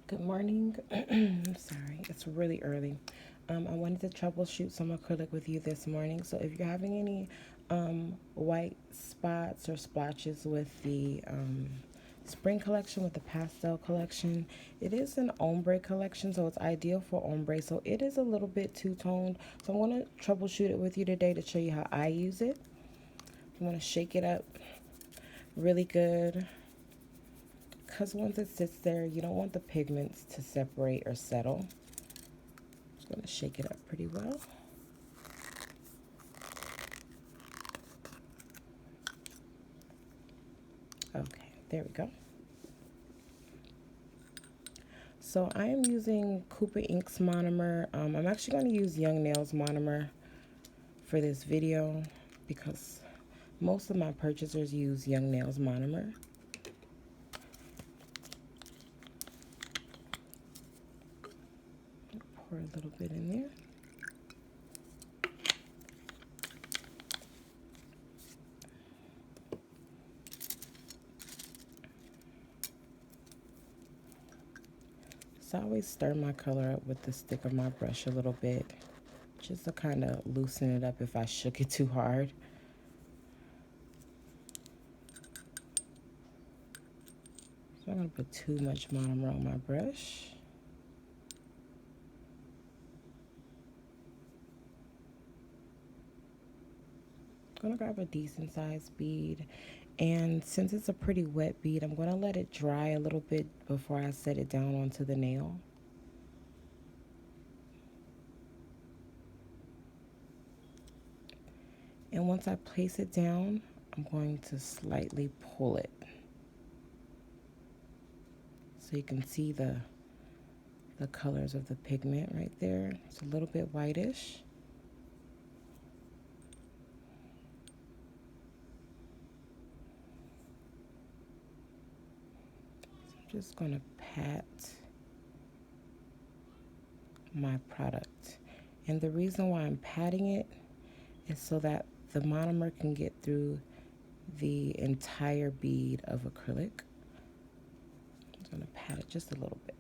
Good morning. I'm sorry, it's really early. I wanted to troubleshoot some acrylic with you this morning. So if you're having any white spots or splotches with the spring collection, with the pastel collection, it is an ombre collection, so it's ideal for ombre. So it is a little bit two-toned. So I'm going to troubleshoot it with you today to show you how I use it. I'm going to shake it up really good, because once it sits there, you don't want the pigments to separate or settle. Just going to shake it up pretty well. Okay, there we go. So I am using Cooper Inks monomer. I'm actually going to use Young Nails monomer for this video because most of my purchasers use Young Nails monomer. Pour a little bit in there. So I always stir my color up with the stick of my brush a little bit, just to kind of loosen it up if I shook it too hard. So I'm going to put too much monomer on my brush. I'm going to grab a decent sized bead, and since it's a pretty wet bead, I'm going to let it dry a little bit before I set it down onto the nail. And once I place it down, I'm going to slightly pull it so you can see the colors of the pigment right there. It's a little bit whitish. I'm just going to pat my product. And the reason why I'm patting it is so that the monomer can get through the entire bead of acrylic. I'm going to pat it just a little bit.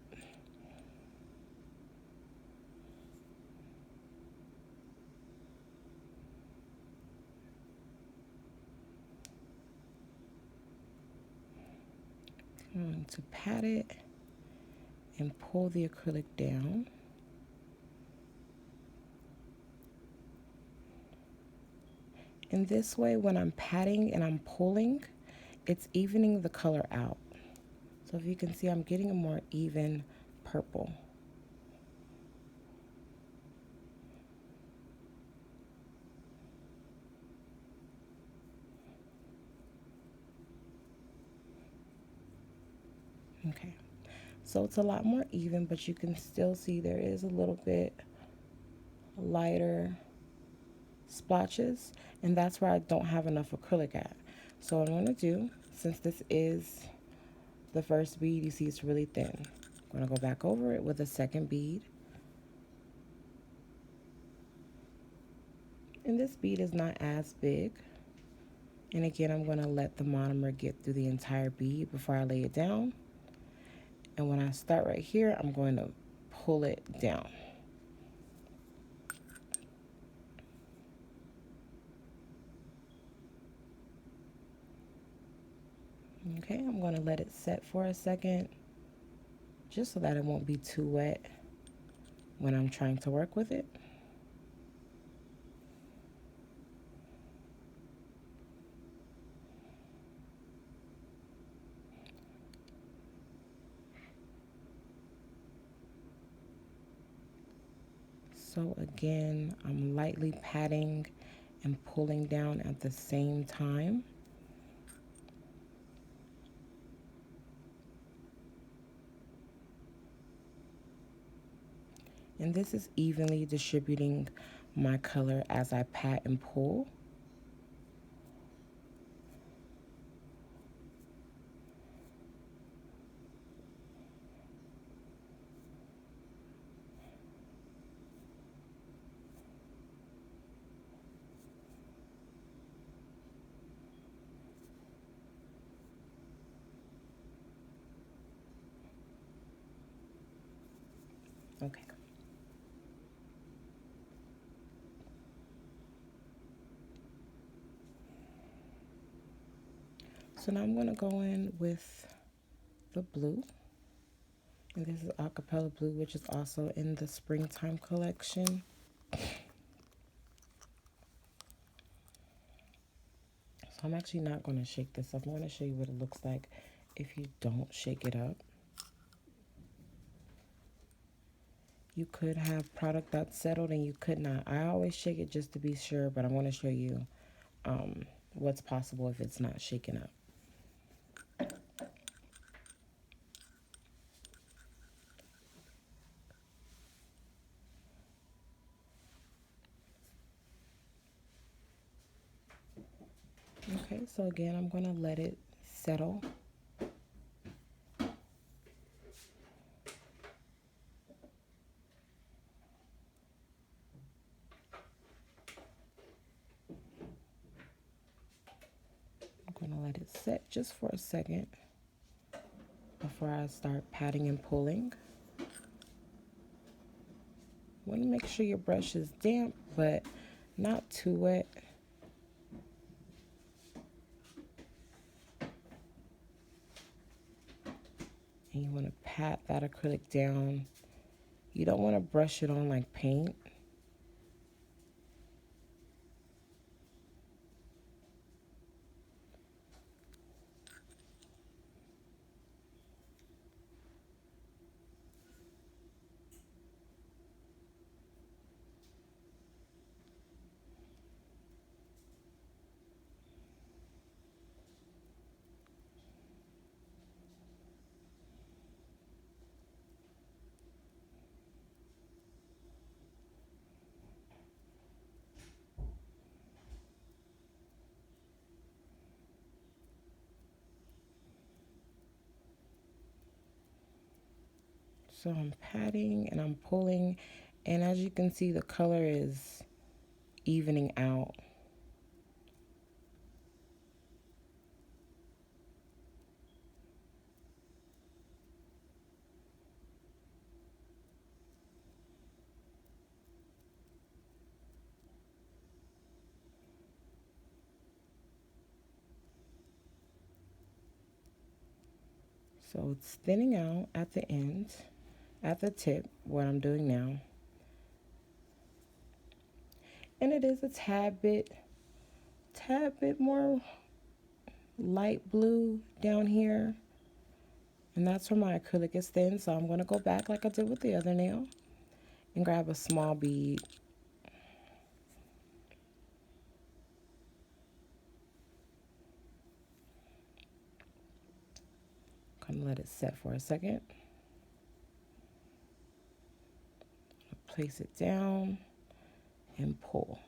I'm going to pat it and pull the acrylic down. In this way, when I'm patting and I'm pulling, it's evening the color out. So if you can see, I'm getting a more even purple. Okay, so it's a lot more even, but you can still see there is a little bit lighter splotches, and that's where I don't have enough acrylic at. So what I'm going to do, since this is the first bead, you see it's really thin. I'm going to go back over it with a second bead. And this bead is not as big. And again, I'm going to let the monomer get through the entire bead before I lay it down. And when I start right here, I'm going to pull it down. Okay, I'm going to let it set for a second, just so that it won't be too wet when I'm trying to work with it. So again, I'm lightly patting and pulling down at the same time. And this is evenly distributing my color as I pat and pull. Okay. So now I'm going to go in with the blue. And this is Acapella Blue, which is also in the Springtime collection. So I'm actually not going to shake this up. I'm going to show you what it looks like if you don't shake it up. You could have product that's settled and you could not. I always shake it just to be sure, but I want to show you what's possible if it's not shaken up. Okay, so again, I'm going to let it settle. I'm going to let it set just for a second before I start patting and pulling. You want to make sure your brush is damp, but not too wet. And you want to pat that acrylic down. You don't want to brush it on like paint. So I'm patting and I'm pulling, and as you can see, the color is evening out. So it's thinning out at the end, at the tip, what I'm doing now. And it is a tad bit more light blue down here. And that's where my acrylic is thin, so I'm going to go back like I did with the other nail and grab a small bead. Kind of let it set for a second. Place it down and pull.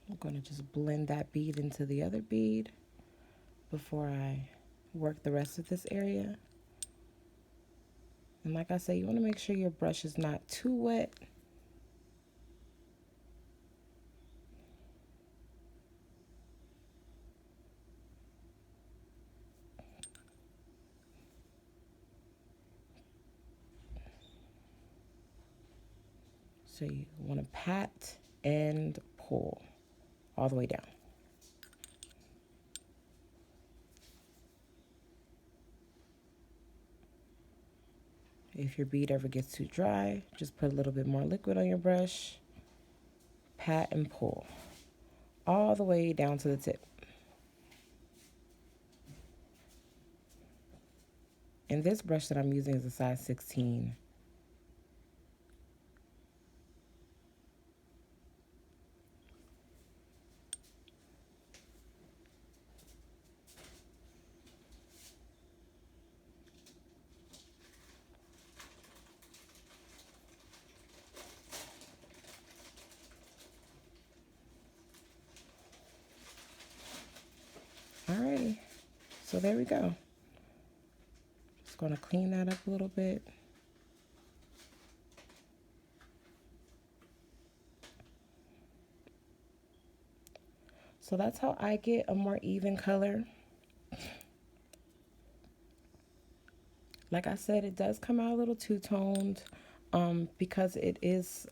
I'm going to just blend that bead into the other bead before I work the rest of this area. And like I said, you want to make sure your brush is not too wet. So you want to pat and pull all the way down. If your bead ever gets too dry, just put a little bit more liquid on your brush. Pat and pull all the way down to the tip. And this brush that I'm using is a size 16. Alrighty, so there we go. Just gonna clean that up a little bit. So that's how I get a more even color. Like I said, it does come out a little two-toned because it's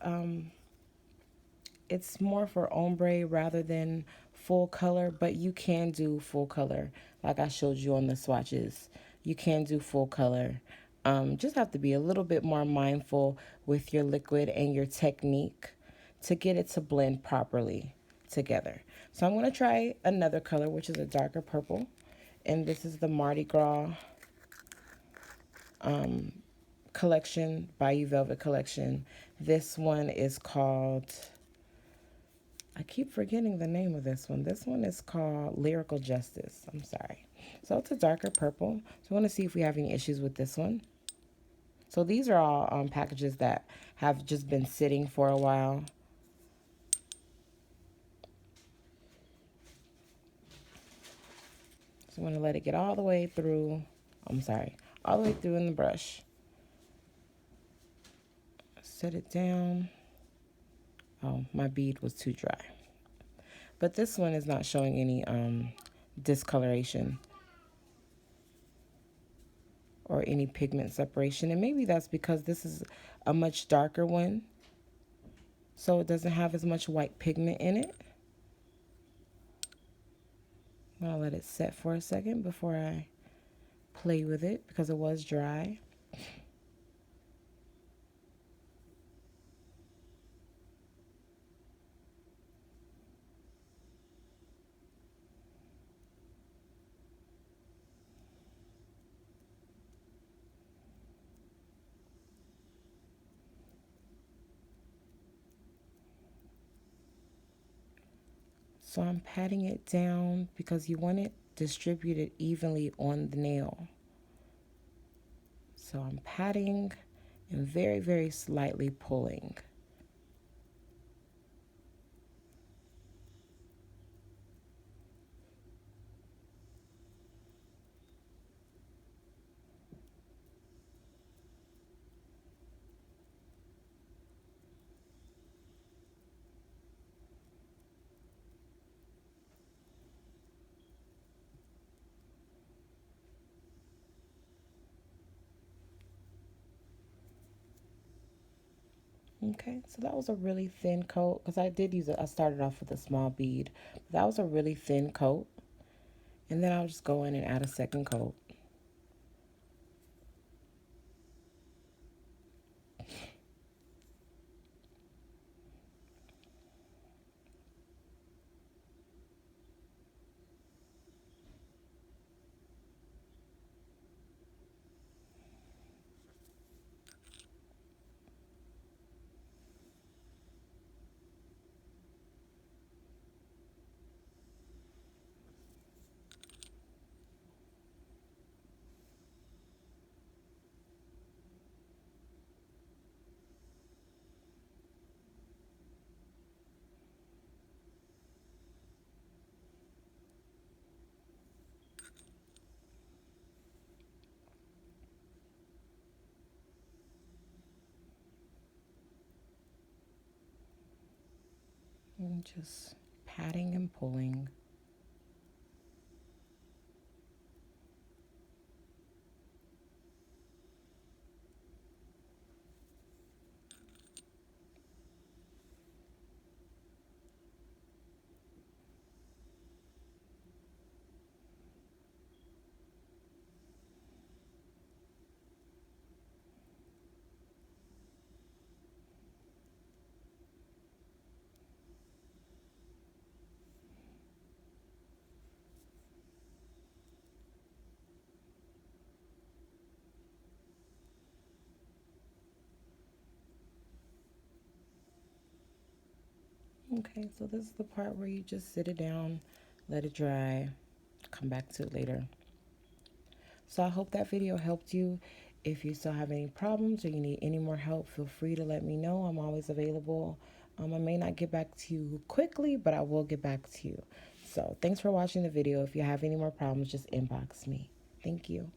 more for ombre rather than full color, but you can do full color like I showed you on the swatches. You can do full color. Just have to be a little bit more mindful with your liquid and your technique to get it to blend properly together. So I'm going to try another color, which is a darker purple. And this is the Mardi Gras collection, Bayou Velvet collection. This one is called, I keep forgetting the name of this one. This one is called Lyrical Justice. I'm sorry. So it's a darker purple. So I want to see if we have any issues with this one. So these are all packages that have just been sitting for a while. So I'm going to let it get all the way through. I'm sorry. All the way through in the brush. Set it down. Oh, my bead was too dry. But this one is not showing any discoloration or any pigment separation. And maybe that's because this is a much darker one, so it doesn't have as much white pigment in it. I'll let it set for a second before I play with it because it was dry. So I'm patting it down because you want it distributed evenly on the nail. So I'm patting and very, very slightly pulling. Okay, so that was a really thin coat because I did use it. I started off with a small bead. But that was a really thin coat. And then I'll just go in and add a second coat. And just patting and pulling. Okay, so this is the part where you just sit it down, let it dry, come back to it later. So I hope that video helped you. If you still have any problems or you need any more help, feel free to let me know. I'm always available. I may not get back to you quickly, but I will get back to you. So thanks for watching the video. If you have any more problems, just inbox me. Thank you.